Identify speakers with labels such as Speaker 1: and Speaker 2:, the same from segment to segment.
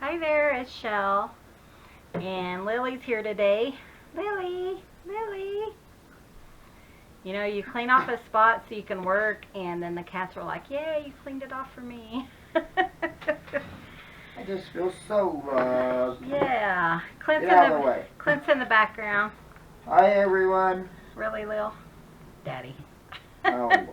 Speaker 1: Hi there, it's Shell. And Lily's here today. Lily, Lily. You know, you clean off a spot so you can work, and then the cats are like, yay, you cleaned it off for me.
Speaker 2: I just feel so loved.
Speaker 1: Yeah. Clint's
Speaker 2: Get out of the way.
Speaker 1: Clint's in the background.
Speaker 2: Hi, everyone.
Speaker 1: Really, Lil? Daddy.
Speaker 2: Oh, Lord.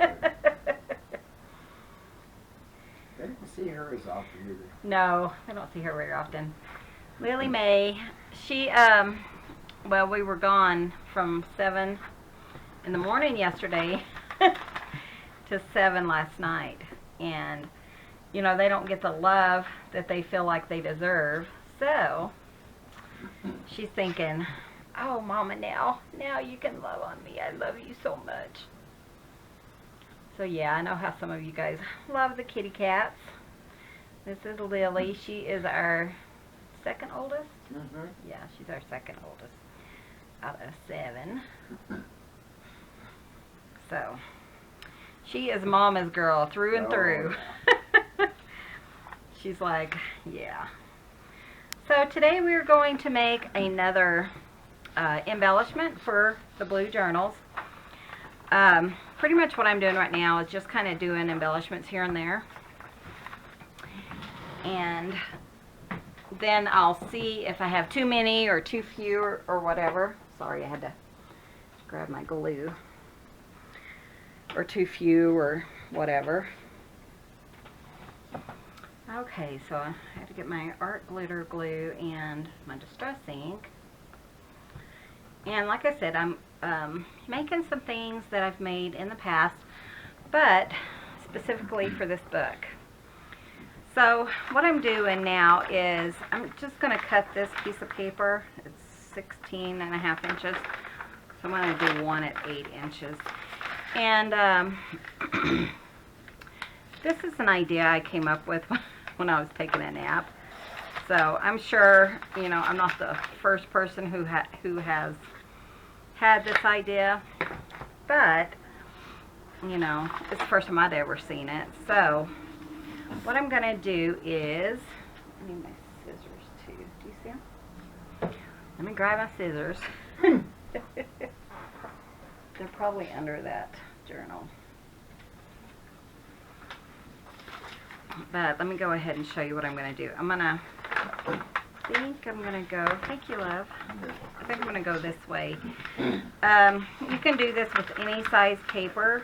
Speaker 2: I didn't see her as often either.
Speaker 1: No, I don't see her very often. Lily Mae, she, well, we were gone from 7 in the morning yesterday to 7 last night. And, you know, they don't get the love that they feel like they deserve. So, she's thinking, oh, Mama, now you can love on me. I love you so much. So, yeah, I know how some of you guys love the kitty cats. This is Lily. She is our second oldest.
Speaker 2: Mm-hmm.
Speaker 1: Yeah, she's our second oldest out of 7. So, she is Mama's girl through and through. She's like, yeah. So today we're going to make another embellishment for the blue journals. Pretty much what I'm doing right now is just kind of doing embellishments here and there. And then I'll see if I have too many or too few or whatever. Sorry, I had to grab my glue. Or too few or whatever. Okay, so I had to get my art glitter glue and my distress ink. And like I said, I'm making some things that I've made in the past, but specifically for this book. So what I'm doing now is I'm just going to cut this piece of paper. It's 16.5 inches. So I'm going to do one at 8 inches. And this is an idea I came up with when I was taking a nap. So I'm sure, you know, I'm not the first person who has had this idea, but, you know, it's the first time I'd ever seen it. So what I'm going to do is, I need my scissors too. Do you see them? Let me grab my scissors. They're probably under that journal. But let me go ahead and show you what I'm going to do. Thank you, love. I think I'm going to go this way. You can do this with any size paper.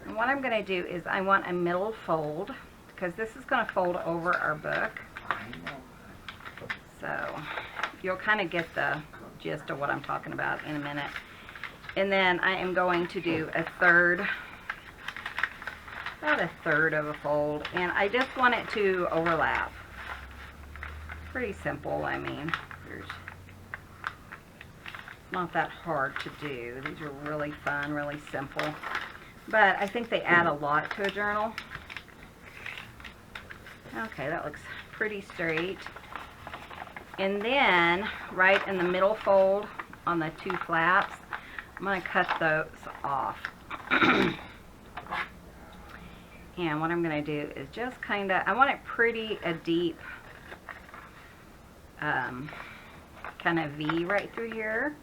Speaker 1: And what I'm going to do is I want a middle fold, because this is going to fold over our book. So you'll kind of get the gist of what I'm talking about in a minute. And then I am going to do about a third of a fold, and I just want it to overlap. Pretty simple, I mean, it's not that hard to do. These are really fun, really simple, but I think they add a lot to a journal. Okay, that looks pretty straight. And then right in the middle fold on the 2 flaps, I'm going to cut those off. And what I'm going to do is just kind of, I want it pretty a deep kind of V right through here.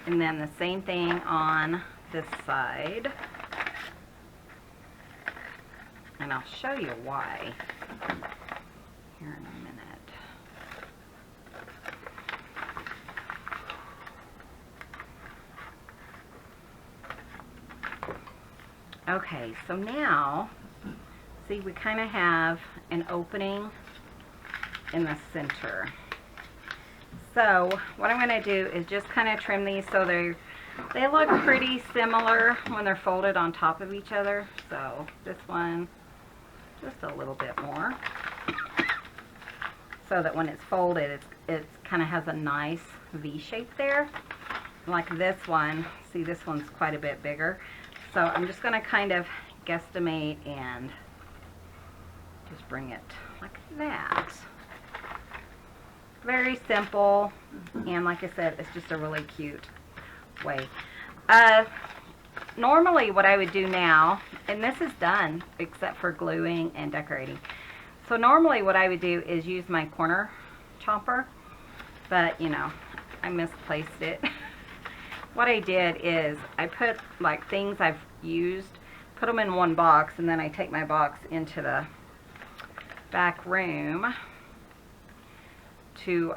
Speaker 1: And then the same thing on this side. And I'll show you why here in a minute. Okay, so now, see, we kind of have an opening in the center. So what I'm going to do is just kind of trim these so they look pretty similar when they're folded on top of each other. So this one, just a little bit more, so that when it's folded, it kind of has a nice V shape there. Like this one, see, this one's quite a bit bigger. So I'm just going to kind of guesstimate and just bring it like that. Very simple, and like I said, it's just a really cute way. normally what I would do now, and this is done except for gluing and decorating. So normally what I would do is use my corner chomper, but you know, I misplaced it. What I did is I put like things I've used, put them in one box, and then I take my box into the back room to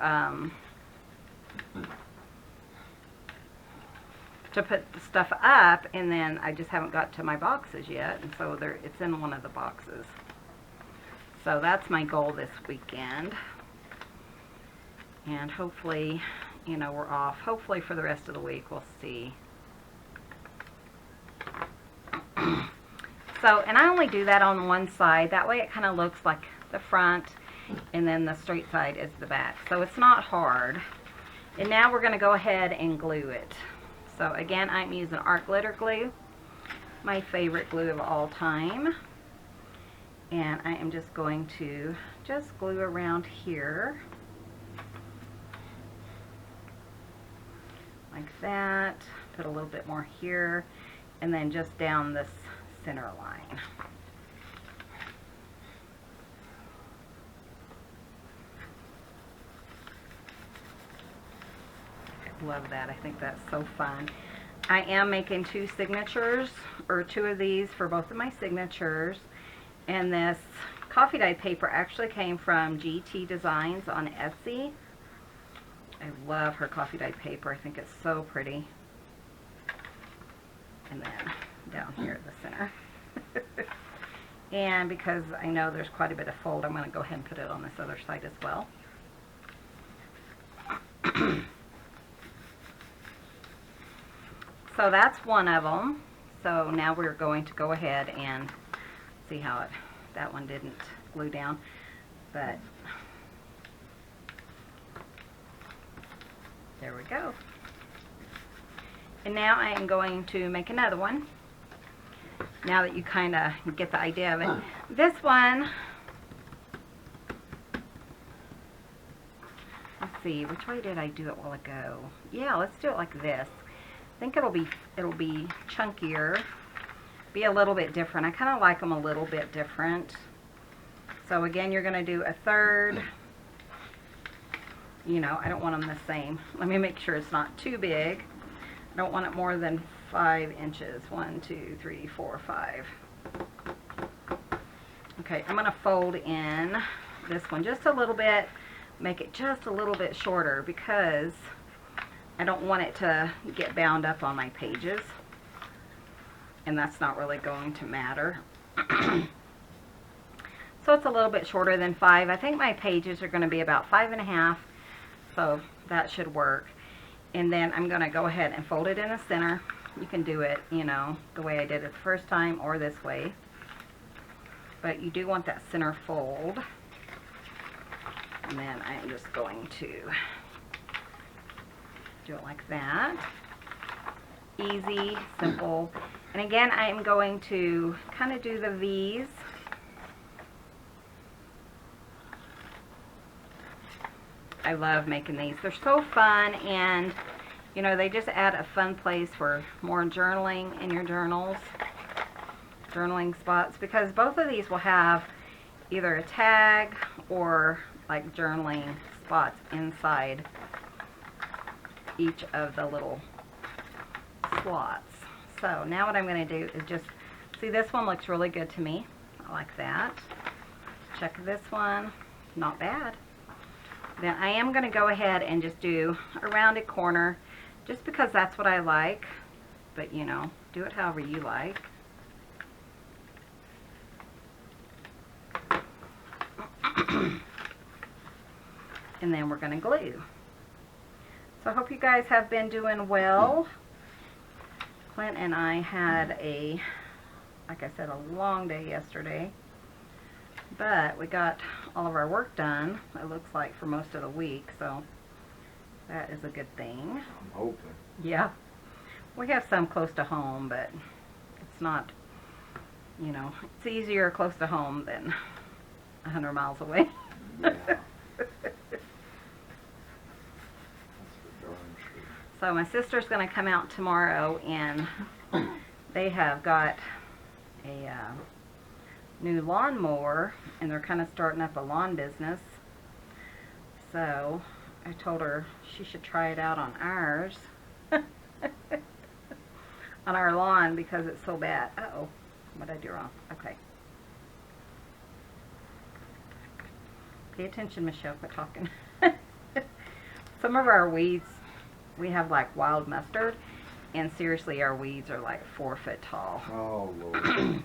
Speaker 1: put the stuff up, and then I just haven't got to my boxes yet, and so it's in one of the boxes. So that's my goal this weekend, and hopefully, you know, we're off. Hopefully for the rest of the week, we'll see. So, and I only do that on one side. That way it kind of looks like the front, and then the straight side is the back. So it's not hard. And now we're going to go ahead and glue it. So again, I'm using art glitter glue, my favorite glue of all time. And I am just going to just glue around here. Like that. Put a little bit more here. And then just down this center line. Love that. I think that's so fun. I am making two signatures, or two of these for both of my signatures. And this coffee dye paper actually came from GT Designs on Etsy. I love her coffee dye paper. I think it's so pretty. And then down here at the center. And because I know there's quite a bit of fold, I'm going to go ahead and put it on this other side as well. So that's one of them. So now we're going to go ahead and see how that one didn't glue down. But there we go. And now I am going to make another one. Now that you kind of get the idea of it. This one, let's see, which way did I do it a while ago? Yeah, let's do it like this. I think it'll be chunkier, be a little bit different. I kind of like them a little bit different. So again, you're going to do a third. You know, I don't want them the same. Let me make sure it's not too big. I don't want it more than 5 inches. 1, 2, 3, 4, 5. Okay, I'm going to fold in this one just a little bit, make it just a little bit shorter because I don't want it to get bound up on my pages, and that's not really going to matter. So it's a little bit shorter than 5. I think my pages are going to be about 5.5, so that should work. And then I'm going to go ahead and fold it in the center. You can do it, you know, the way I did it the first time or this way. But you do want that center fold. And then I'm just going to do it like that. Easy, simple. And again, I am going to kind of do the V's. I love making these. They're so fun, and you know, they just add a fun place for more journaling in your journals, journaling spots, because both of these will have either a tag or like journaling spots inside each of the little slots. So now what I'm going to do is just, see, this one looks really good to me. I like that. Check this one. Not bad. Then I am going to go ahead and just do a rounded corner just because that's what I like. But, you know, do it however you like. And then we're going to glue. So I hope you guys have been doing well. Clint and I had a, like I said, a long day yesterday. But we got all of our work done, it looks like, for most of the week, so that is a good thing.
Speaker 2: I'm hoping.
Speaker 1: Yeah. We have some close to home, but it's not, you know, it's easier close to home than 100 miles away.
Speaker 2: Yeah. That's for darn sure.
Speaker 1: So my sister's going to come out tomorrow and they have got a new lawnmower, and they're kind of starting up a lawn business. So I told her she should try it out on ours, on our lawn, because it's so bad. Uh-oh, what did I do wrong? Okay. Pay attention, Michelle, quit talking. Some of our weeds, we have like wild mustard, and seriously, our weeds are like 4 foot tall.
Speaker 2: Oh, Lord.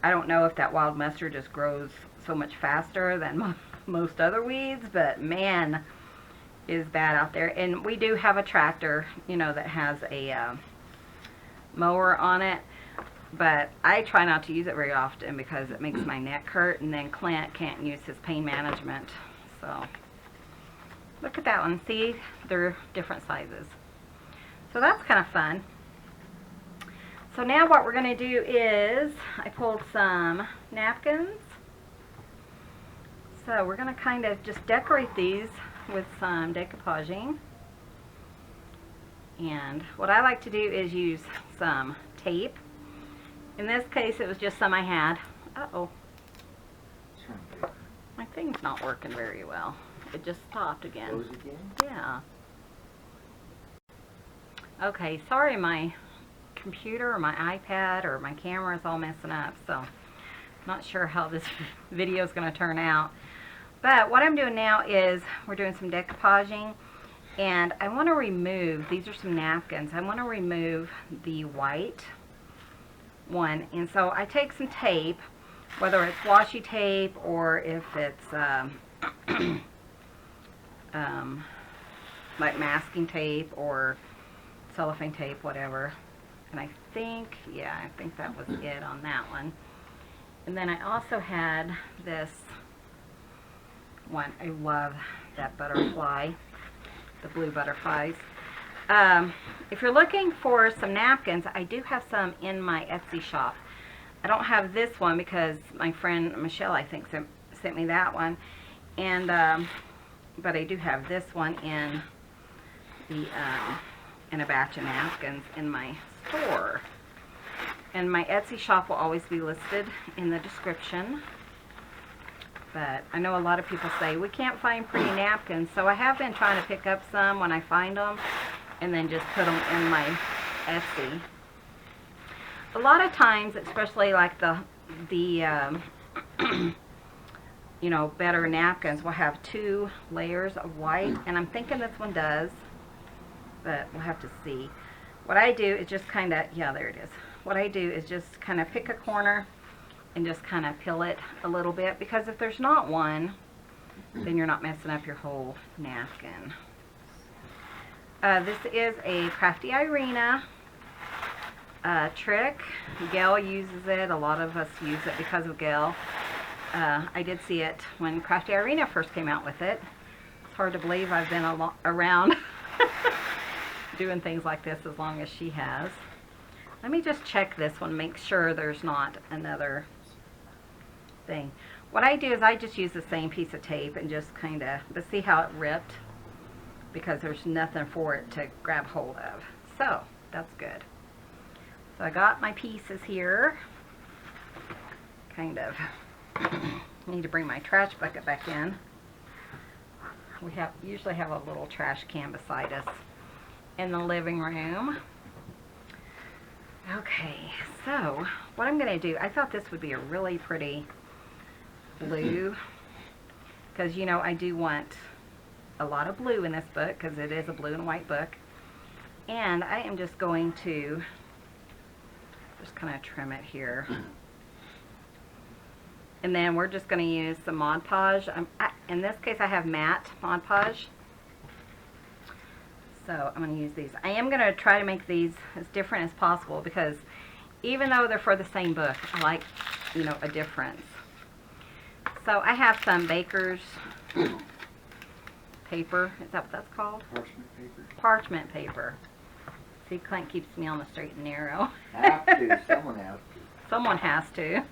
Speaker 1: I don't know if that wild mustard just grows so much faster than most other weeds, but man, is bad out there. And we do have a tractor, you know, that has a mower on it, but I try not to use it very often because it makes my neck hurt, and then Clint can't use his pain management. So look at that one. See, they're different sizes. So that's kind of fun. So now what we're going to do is, I pulled some napkins. So we're going to kind of just decorate these with some decoupaging. And what I like to do is use some tape. In this case, it was just some I had. Uh-oh. My thing's not working very well. It just stopped again.
Speaker 2: Close again?
Speaker 1: Yeah. Okay, sorry, my computer or my iPad or my camera is all messing up, so not sure how this video is going to turn out. But what I'm doing now is we're doing some decoupaging, and I want to remove, these are some napkins, I want to remove the white one. And so I take some tape, whether it's washi tape or if it's like masking tape or cellophane tape, whatever. And I think, yeah, I think that was it on that one. And then I also had this one. I love that butterfly, the blue butterflies. If you're looking for some napkins, I do have some in my Etsy shop. I don't have this one because my friend Michelle, I think, sent me that one. And but I do have this one in the in a batch of napkins in my store. And my Etsy shop will always be listed in the description. But I know a lot of people say we can't find pretty napkins, so I have been trying to pick up some when I find them and then just put them in my Etsy. A lot of times, especially like the you know, better napkins will have 2 layers of white, and I'm thinking this one does, but we'll have to see. What I do is just kind of, yeah, there it is. What I do is just kind of pick a corner and just kind of peel it a little bit, because if there's not one, then you're not messing up your whole napkin. This is a Crafty Irina trick. Gayle uses it. A lot of us use it because of Gayle. I did see it when Crafty Irina first came out with it. It's hard to believe I've been around doing things like this as long as she has. Let me just check this one, make sure there's not another thing. What I do is I just use the same piece of tape and just kind of, but see how it ripped? Because there's nothing for it to grab hold of. So, that's good. So I got my pieces here. Kind of need to bring my trash bucket back in. We usually have a little trash can beside us in the living room. Okay, so what I'm going to do, I thought this would be a really pretty blue, because you know I do want a lot of blue in this book because it is a blue and white book. And I am just going to just kind of trim it here. And then we're just going to use some Mod Podge. In this case I have matte Mod Podge. So I'm going to use these. I am going to try to make these as different as possible because even though they're for the same book, I like, you know, a difference. So I have some baker's paper. Is that what that's called?
Speaker 2: Parchment paper.
Speaker 1: Parchment paper. See, Clint keeps me on the straight and narrow.
Speaker 2: Have to. Someone has to.
Speaker 1: Someone has to.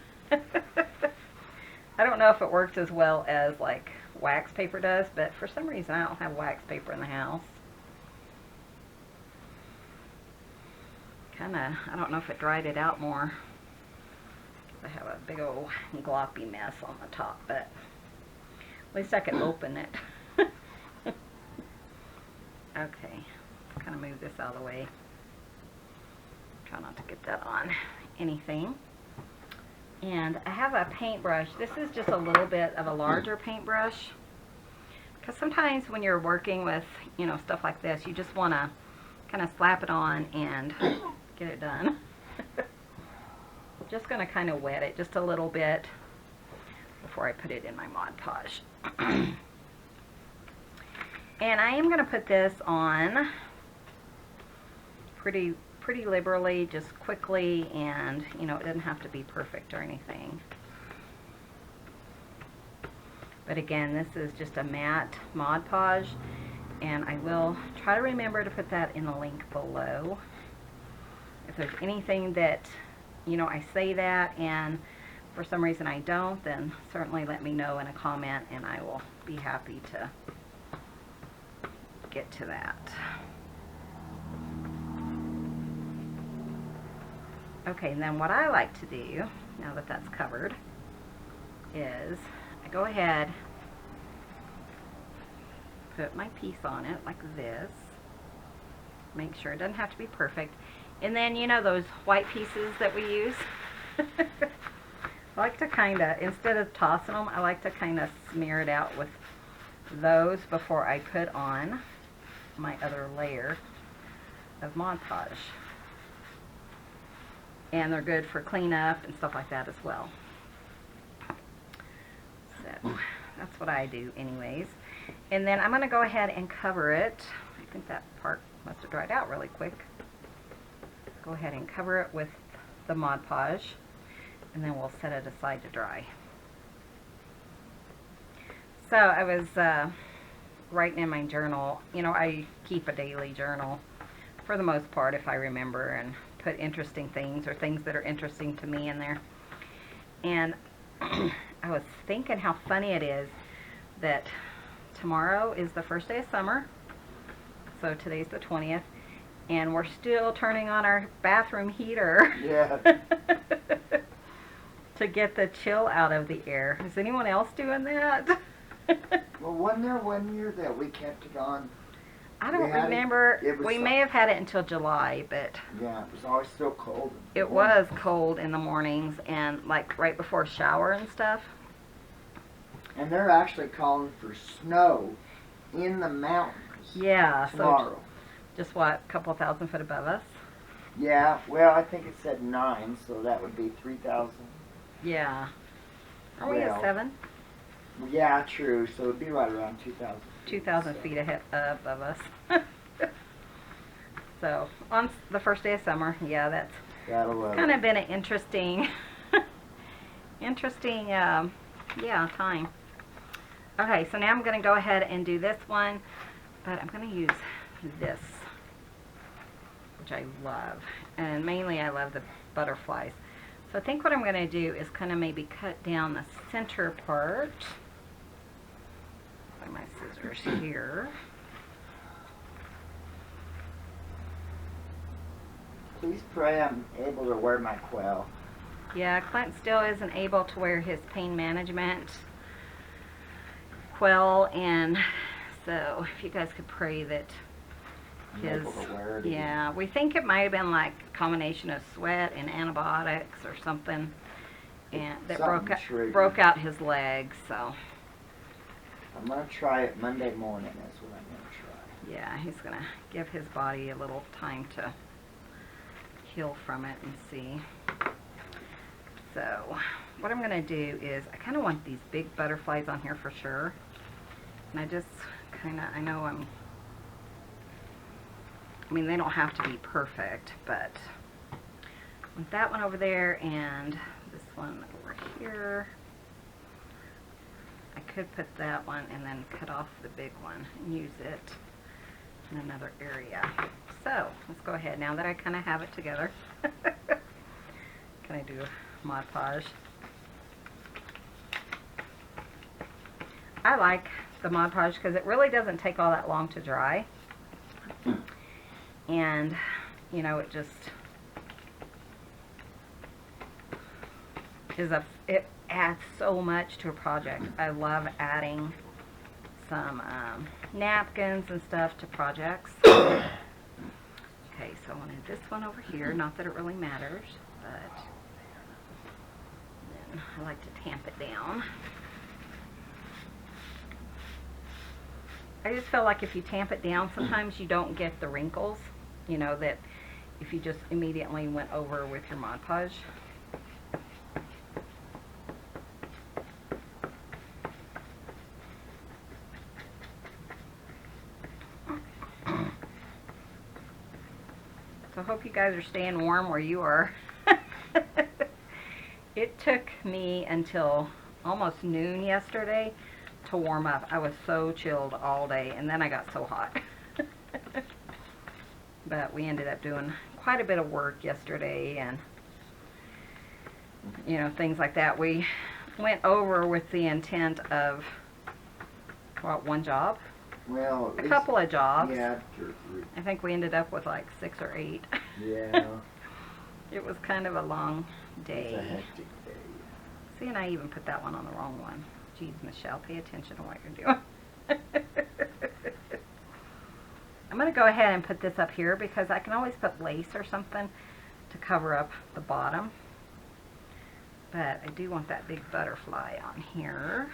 Speaker 1: I don't know if it works as well as like wax paper does, but for some reason I don't have wax paper in the house. I don't know if it dried it out more. I have a big old gloppy mess on the top, but at least I can open it. Okay, kind of move this out of the way. Try not to get that on anything. And I have a paintbrush. This is just a little bit of a larger paintbrush. Because sometimes when you're working with, you know, stuff like this, you just want to kind of slap it on and get it done. Just going to kind of wet it just a little bit before I put it in my Mod Podge. And I am going to put this on pretty liberally, just quickly, and you know, it doesn't have to be perfect or anything. But again, this is just a matte Mod Podge, and I will try to remember to put that in the link below. If there's anything that, you know, I say that and for some reason I don't, then certainly let me know in a comment and I will be happy to get to that. Okay, and then what I like to do, now that that's covered, is I go ahead, put my piece on it like this, make sure it doesn't have to be perfect, and then you know those white pieces that we use? I like to kind of, instead of tossing them, I like to kind of smear it out with those before I put on my other layer of Mod Podge. And they're good for cleanup and stuff like that as well. So that's what I do anyways. And then I'm going to go ahead and cover it. I think that part must have dried out really quick. Go ahead and cover it with the Mod Podge, and then we'll set it aside to dry. So I was writing in my journal. You know, I keep a daily journal for the most part if I remember, and put interesting things or things that are interesting to me in there. And I was thinking how funny it is that tomorrow is the first day of summer. So today's the 20th, and we're still turning on our bathroom heater.
Speaker 2: Yeah.
Speaker 1: To get the chill out of the air. Is anyone else doing that?
Speaker 2: Well, wasn't there one year that we kept it on?
Speaker 1: I don't remember. We
Speaker 2: some-
Speaker 1: may have had it until July, but
Speaker 2: Yeah, it was always still cold.
Speaker 1: it was cold in the mornings and like right before shower and stuff.
Speaker 2: And they're actually calling for snow in the mountains
Speaker 1: Yeah,
Speaker 2: tomorrow.
Speaker 1: so just what, a couple thousand foot above us?
Speaker 2: Yeah, well, I think it said 9, so that would be 3,000.
Speaker 1: Yeah. Are we at
Speaker 2: Well,
Speaker 1: 7?
Speaker 2: Yeah, true. So it'd be right around 2,000.
Speaker 1: 2,000 feet ahead above us. So on the first day of summer, yeah, that's
Speaker 2: That'll
Speaker 1: kind of been an interesting, yeah, time. Okay, so now I'm going to go ahead and do this one, but I'm going to use this, which I love, and mainly I love the butterflies. So I think what I'm going to do is kind of maybe cut down the center part by my scissors here.
Speaker 2: Please pray I'm able to wear my quill.
Speaker 1: Yeah, Clint still isn't able to wear his pain management quill, and so if you guys could pray that
Speaker 2: I'm able to wear it again.
Speaker 1: yeah, we think it might have been like a combination of sweat and antibiotics or something, and that
Speaker 2: Something triggering.
Speaker 1: broke out his leg. So
Speaker 2: I'm going to try it Monday morning. That's what I'm going to try.
Speaker 1: yeah, he's gonna give his body a little time to heal from it and see. So what I'm gonna do is I kind of want these big butterflies on here for sure, and I just kind of, I mean they don't have to be perfect, but with that one over there and this one over here, I could put that one and then cut off the big one and use it in another area. So let's go ahead now that I kind of have it together. Can I do Mod Podge? I like the Mod Podge because it really doesn't take all that long to dry, and you know, it just it adds so much to a project. I love adding some napkins and stuff to projects. Okay, so I wanted this one over here. Not that it really matters, but then I like to tamp it down. I just feel like if you tamp it down, sometimes you don't get the wrinkles, you know, that if you just immediately went over with your Mod Podge. So I hope you guys are staying warm where you are. It took me until almost noon yesterday to warm up. I was so chilled all day, and then I got so hot. But we ended up doing quite a bit of work yesterday, and you know, things like that. We went over with the intent of, what, one job?
Speaker 2: Well,
Speaker 1: a couple of jobs.
Speaker 2: Yeah,
Speaker 1: I think we ended up with like 6 or 8.
Speaker 2: Yeah.
Speaker 1: It was kind of a long day.
Speaker 2: It's a hectic day.
Speaker 1: See, and I even put that one on the wrong one. Geez, Michelle, pay attention to what you're doing. I'm going to go ahead and put this up here because I can always put lace or something to cover up the bottom. But I do want that big butterfly on here.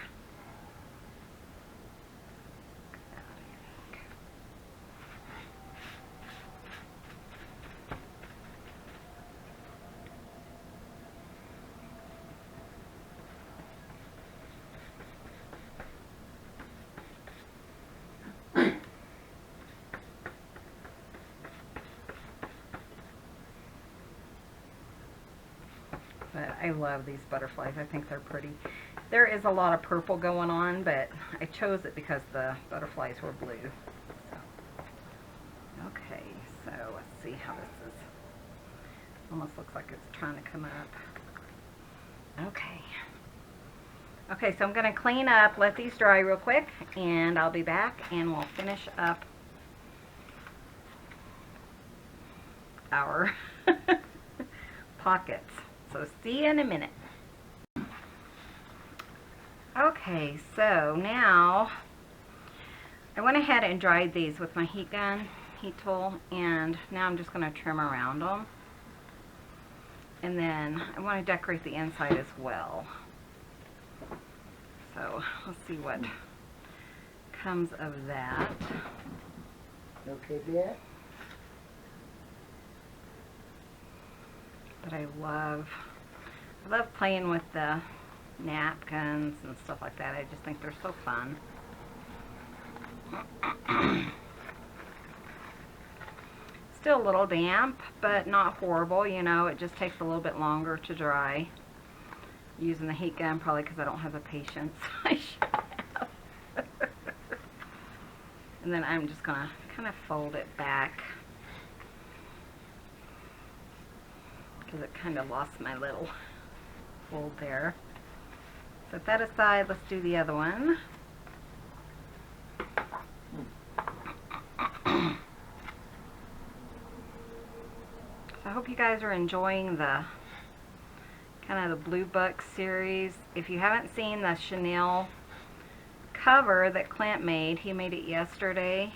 Speaker 1: But I love these butterflies. I think they're pretty. There is a lot of purple going on, but I chose it because the butterflies were blue. So, okay, so let's see how this is. Almost looks like it's trying to come up. Okay. Okay, so I'm going to clean up, let these dry real quick, and I'll be back and we'll finish up our pockets. So see you in a minute. Okay, so now I went ahead and dried these with my heat tool, and now I'm just going to trim around them. And then I want to decorate the inside as well. So let's see what comes of that.
Speaker 2: Okay, Dad?
Speaker 1: But I love playing with the napkins and stuff like that. I just think they're so fun. Still a little damp, but not horrible, you know. It just takes a little bit longer to dry. Using the heat gun, probably because I don't have the patience I should have. And then I'm just going to kind of fold it back, because it kind of lost my little fold there. Set that aside. Let's do the other one. So I hope you guys are enjoying the kind of the Blue Book series. If you haven't seen the Chanel cover that Clint made, he made it yesterday,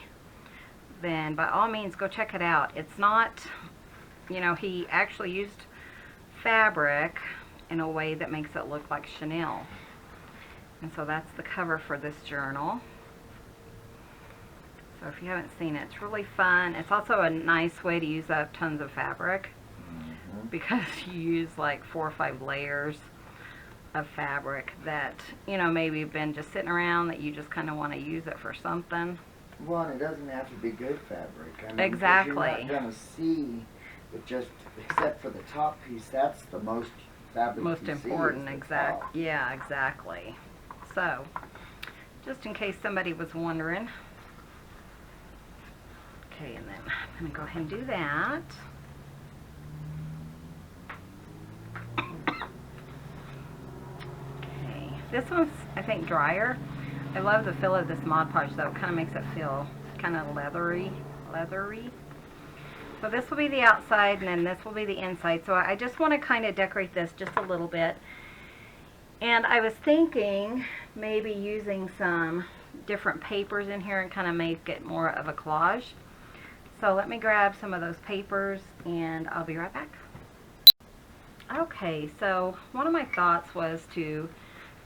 Speaker 1: then by all means go check it out. It's not, you know, he actually used fabric in a way that makes it look like Chanel. And so that's the cover for this journal. So if you haven't seen it, it's really fun. It's also a nice way to use up tons of fabric, because you use like 4 or 5 layers of fabric that, you know, maybe have been just sitting around that you just kind of want to use it for something.
Speaker 2: Well, and it doesn't have to be good fabric. I mean,
Speaker 1: exactly.
Speaker 2: You're not going to see it, just except for the top piece. That's the most fabric.
Speaker 1: Most important, exactly. Yeah, exactly. So, just in case somebody was wondering. Okay, and then I'm going to go ahead and do that. Okay, this one's, I think, drier. I love the feel of this Mod Podge, though. It kind of makes it feel kind of leathery. So this will be the outside, and then this will be the inside. So I just want to kind of decorate this just a little bit. And I was thinking maybe using some different papers in here and kind of make it more of a collage. So let me grab some of those papers and I'll be right back. Okay, so one of my thoughts was to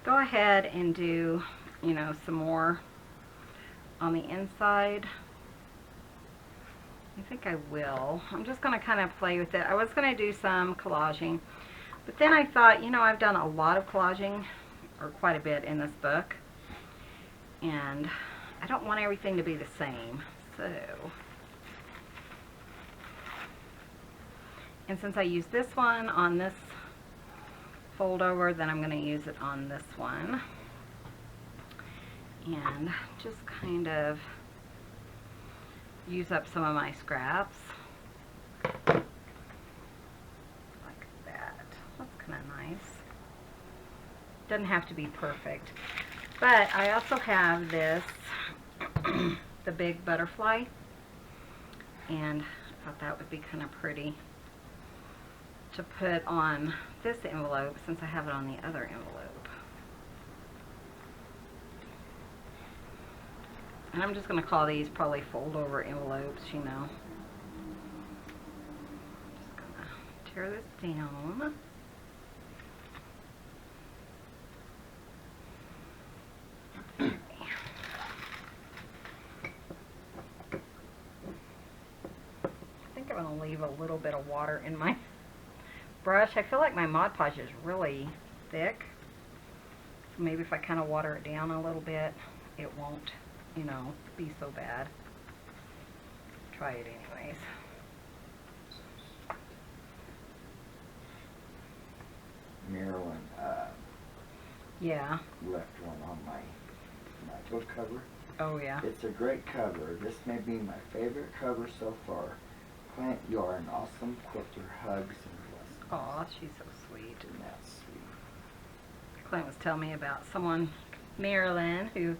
Speaker 1: go ahead and do, you know, some more on the inside. I think I will. I'm just going to kind of play with it. I was going to do some collaging, but then I thought, you know, I've done a lot of collaging, or quite a bit in this book, and I don't want everything to be the same. So, and since I used this one on this fold over, then I'm going to use it on this one. And just kind of use up some of my scraps. Like that. That's kind of nice. Doesn't have to be perfect. But I also have this, the big butterfly. And I thought that would be kind of pretty to put on this envelope since I have it on the other envelope. And I'm just going to call these probably fold over envelopes, you know. Just going to tear this down. I think I'm going to leave a little bit of water in my brush. I feel like my Mod Podge is really thick. So maybe if I kind of water it down a little bit, it won't, you know, be so bad. Try it anyways.
Speaker 2: Marilyn
Speaker 1: Yeah.
Speaker 2: left one on my book cover.
Speaker 1: Oh yeah.
Speaker 2: It's a great cover. This may be my favorite cover so far. Clint, you are an awesome quilter. Hugs and blessings.
Speaker 1: Aw, she's so sweet.
Speaker 2: And that's sweet.
Speaker 1: Clint was telling me about someone, Marilyn, who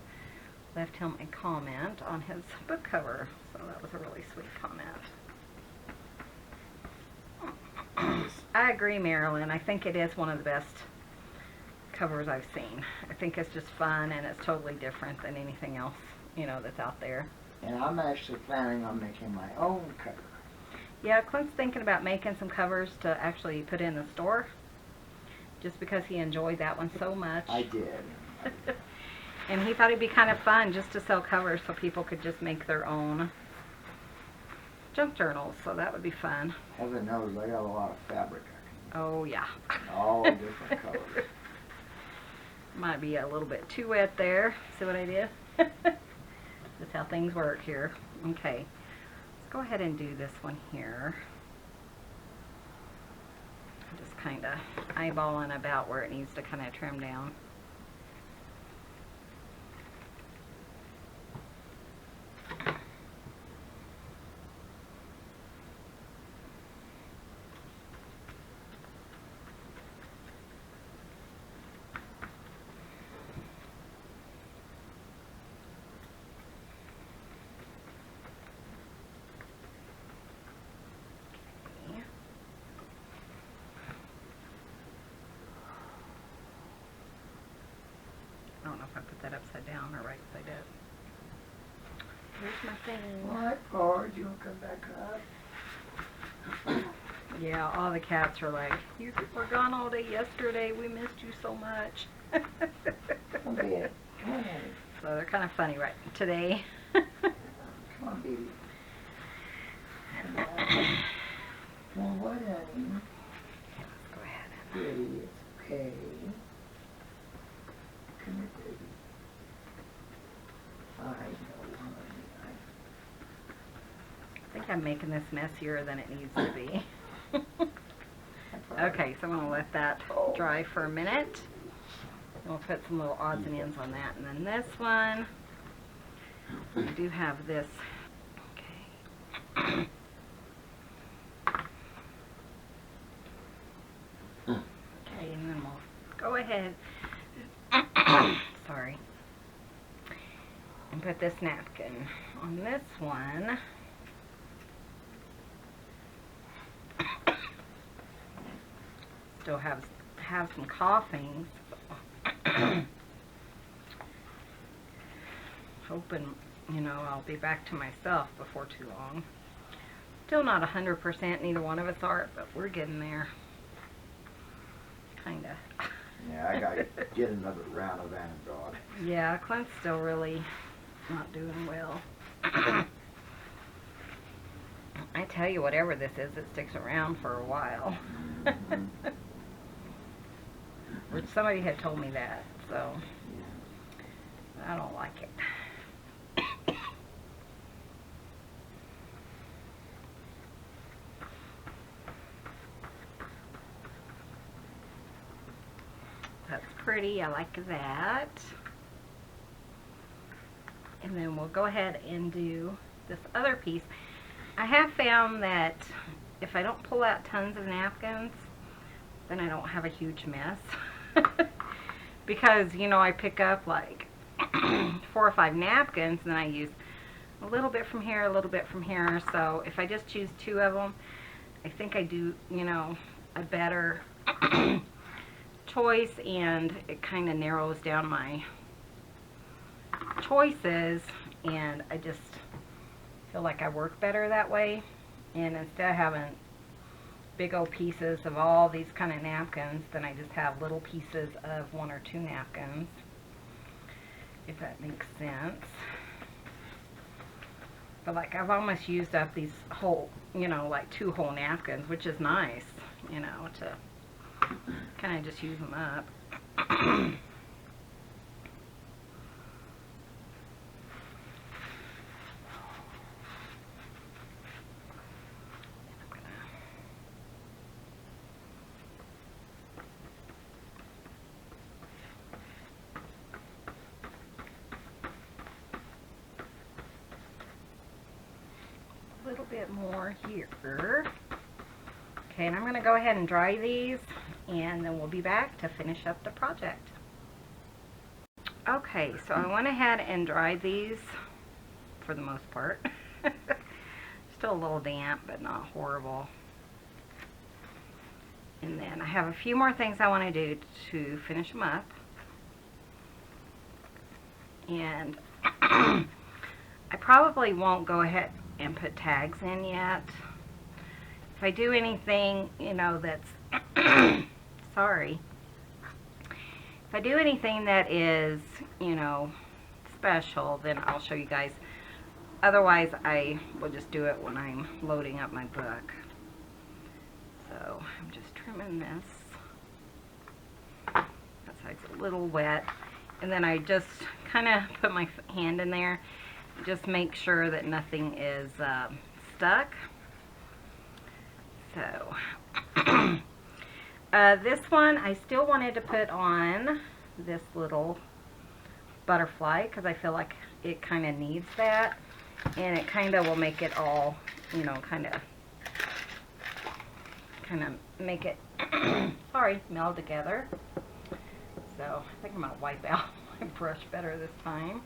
Speaker 1: left him a comment on his book cover. So that was a really sweet comment. I agree, Marilyn. I think it is one of the best covers I've seen. I think it's just fun and it's totally different than anything else, you know, that's out there.
Speaker 2: And I'm actually planning on making my own cover.
Speaker 1: Yeah, Clint's thinking about making some covers to actually put in the store, just because he enjoyed that one so much.
Speaker 2: I did.
Speaker 1: And he thought it'd be kind of fun just to sell covers so people could just make their own junk journals. So that would be fun.
Speaker 2: Heaven knows I got a lot of fabric.
Speaker 1: Oh yeah.
Speaker 2: All different colors.
Speaker 1: Might be a little bit too wet there. See what I did? That's how things work here. Okay. Let's go ahead and do this one here. Just kind of eyeballing about where it needs to kind of trim down. I don't know if I put that upside down or right side up. Here's my thing.
Speaker 2: What, George? You want to come back up?
Speaker 1: Yeah, all the cats are like, you were gone all day yesterday. We missed you so much.
Speaker 2: Come on, come on, honey.
Speaker 1: So they're kind of funny right today.
Speaker 2: Come on, baby. Come on. Come on, what, honey?
Speaker 1: Let's go ahead.
Speaker 2: Pretty, it's okay. Come here, baby. I know, honey.
Speaker 1: I think I'm making this messier than it needs to be. Okay, so I'm going to let that dry for a minute. We'll put some little odds and ends on that. And then this one, we do have this. Okay. Okay, and then we'll go ahead. Sorry. And put this napkin on this one. Still have some coughing. Hoping, you know, I'll be back to myself before too long. Still not 100%, neither one of us are, but we're getting there. Kinda.
Speaker 2: Yeah, I gotta get another round of antibiotics.
Speaker 1: Yeah, Clint's still really not doing well. I tell you, whatever this is, it sticks around for a while.
Speaker 2: Mhm.
Speaker 1: Which somebody had told me that, so
Speaker 2: Yeah.
Speaker 1: I don't like it. That's pretty, I like that. And then we'll go ahead and do this other piece. I have found that if I don't pull out tons of napkins, then I don't have a huge mess. Because, you know, I pick up like 4 or 5 napkins, and then I use a little bit from here, a little bit from here. So if I just choose 2 of them, I think I do, you know, a better choice, and it kind of narrows down my choices, and I just feel like I work better that way. And instead of having big old pieces of all these kind of napkins, then I just have little pieces of 1 or 2 napkins, if that makes sense. But like, I've almost used up these whole, you know, like 2 whole napkins, which is nice, you know, to kind of just use them up. A little bit more here. Okay, and I'm going to go ahead and dry these, and then we'll be back to finish up the project. Okay, so I went ahead and dried these for the most part. Still a little damp, but not horrible. And then I have a few more things I want to do to finish them up. And I probably won't go ahead and put tags in yet. If I do anything, you know, that's sorry. If I do anything that is, you know, special, then I'll show you guys. Otherwise, I will just do it when I'm loading up my book. So I'm just trimming this. That side's a little wet. And then I just kind of put my hand in there. Just make sure that nothing is stuck. So this one, I still wanted to put on this little butterfly because I feel like it kind of needs that. And it kind of will make it all, you know, kind of make it, sorry, meld together. So I think I'm going to wipe out my brush better this time.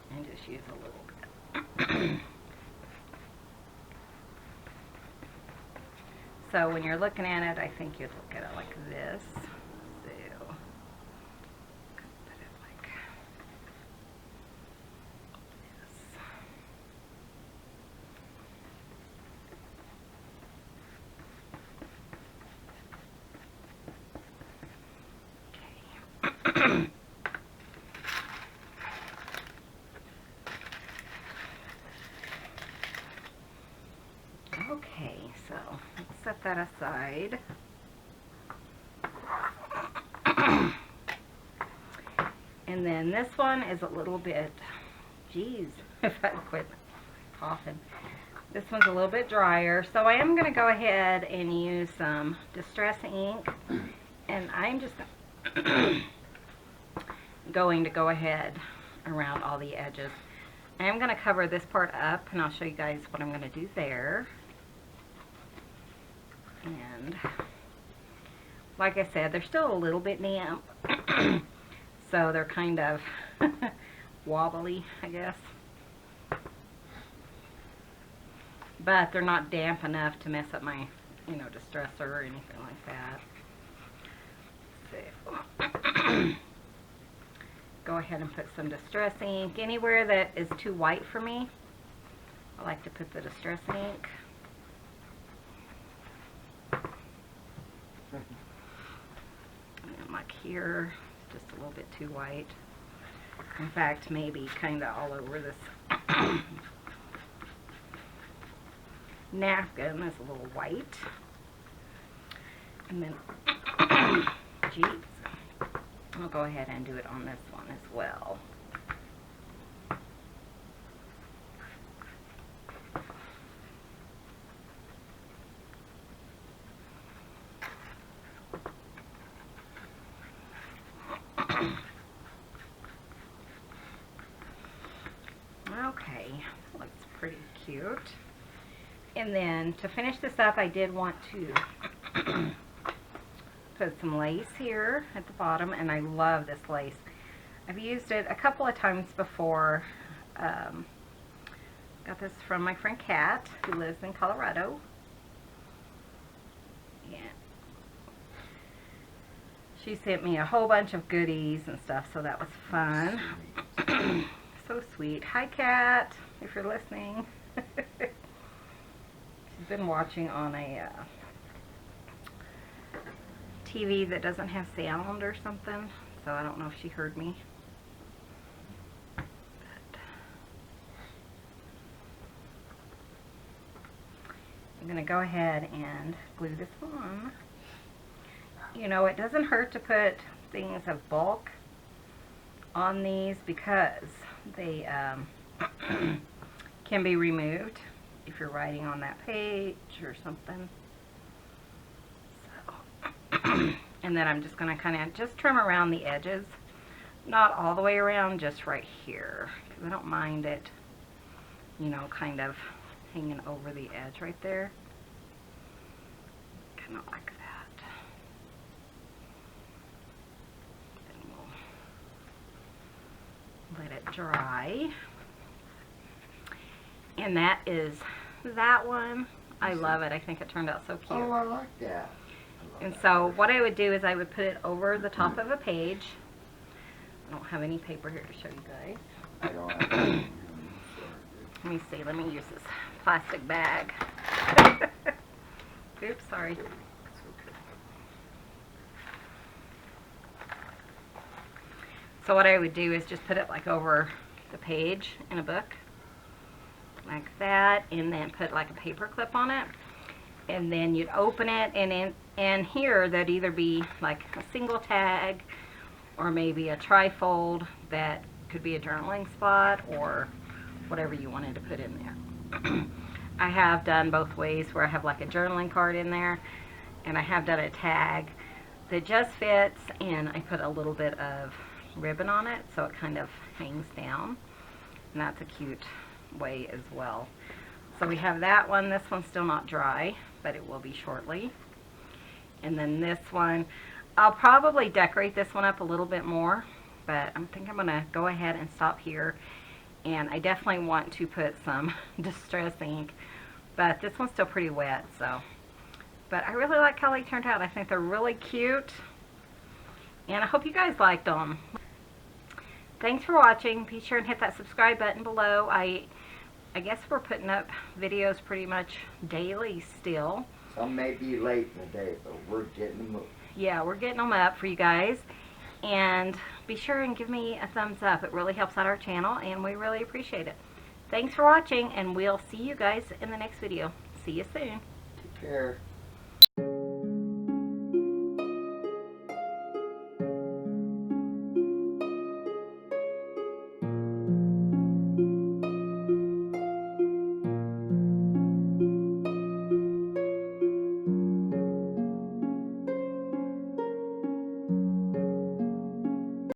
Speaker 1: And just use a little bit. So when you're looking at it, I think you'd look at it like this. So, put it like this. Okay. Okay, so let's set that aside. And then this one is a little bit, geez, if I quit coughing. This one's a little bit drier, so I am going to go ahead and use some Distress ink, and I'm just going to go ahead around all the edges. I am going to cover this part up, and I'll show you guys what I'm going to do there. And like I said, they're still a little bit damp, so they're kind of wobbly, I guess. But they're not damp enough to mess up my, you know, distresser or anything like that. So go ahead and put some distress ink. Anywhere that is too white for me, I like to put the distress ink. And like here, just a little bit too white. In fact, maybe kind of all over this napkin is a little white. And then, geez, I'll go ahead and do it on this one as well. Okay, looks pretty cute. And then to finish this up, I did want to put some lace here at the bottom, and I love this lace. I've used it a couple of times before. Got this from my friend Kat, who lives in Colorado. Yeah. She sent me a whole bunch of goodies and stuff, so that was fun. So sweet. Hi, Kat, if you're listening. She's been watching on a TV that doesn't have sound or something, so I don't know if she heard me. But I'm going to go ahead and glue this on. You know, it doesn't hurt to put things of bulk on these because they can be removed if you're writing on that page or something. So, and then I'm just going to kind of just trim around the edges, not all the way around, just right here, because I don't mind it, you know, kind of hanging over the edge right there. Kind of like that. Let it dry. And that is that one. I love it. I think it turned out so cute.
Speaker 2: Oh, I like that.
Speaker 1: And so what I would do is I would put it over the top of a page. I don't have any paper here to show you guys.
Speaker 2: I don't have any.
Speaker 1: Let me see. Let me use this plastic bag. Oops, sorry.
Speaker 2: It's okay.
Speaker 1: So what I would do is just put it like over the page in a book, like that, and then put like a paper clip on it, and then you'd open it, and here there'd either be like a single tag or maybe a trifold that could be a journaling spot or whatever you wanted to put in there. I have done both ways where I have like a journaling card in there, and I have done a tag that just fits, and I put a little bit of ribbon on it so it kind of hangs down, and that's a cute way as well. So we have that one. This one's still not dry, but it will be shortly. And then this one, I'll probably decorate this one up a little bit more, but I think I'm gonna go ahead and stop here. And I definitely want to put some distress ink, but this one's still pretty wet, so. But I really like how they turned out. I think they're really cute, and I hope you guys liked them. Thanks for watching. Be sure and hit that subscribe button below. I guess we're putting up videos pretty much daily still.
Speaker 2: Some may be late in the day, but we're getting them up.
Speaker 1: Yeah, we're getting them up for you guys. And be sure and give me a thumbs up. It really helps out our channel, and we really appreciate it. Thanks for watching, and we'll see you guys in the next video. See you soon.
Speaker 2: Take care.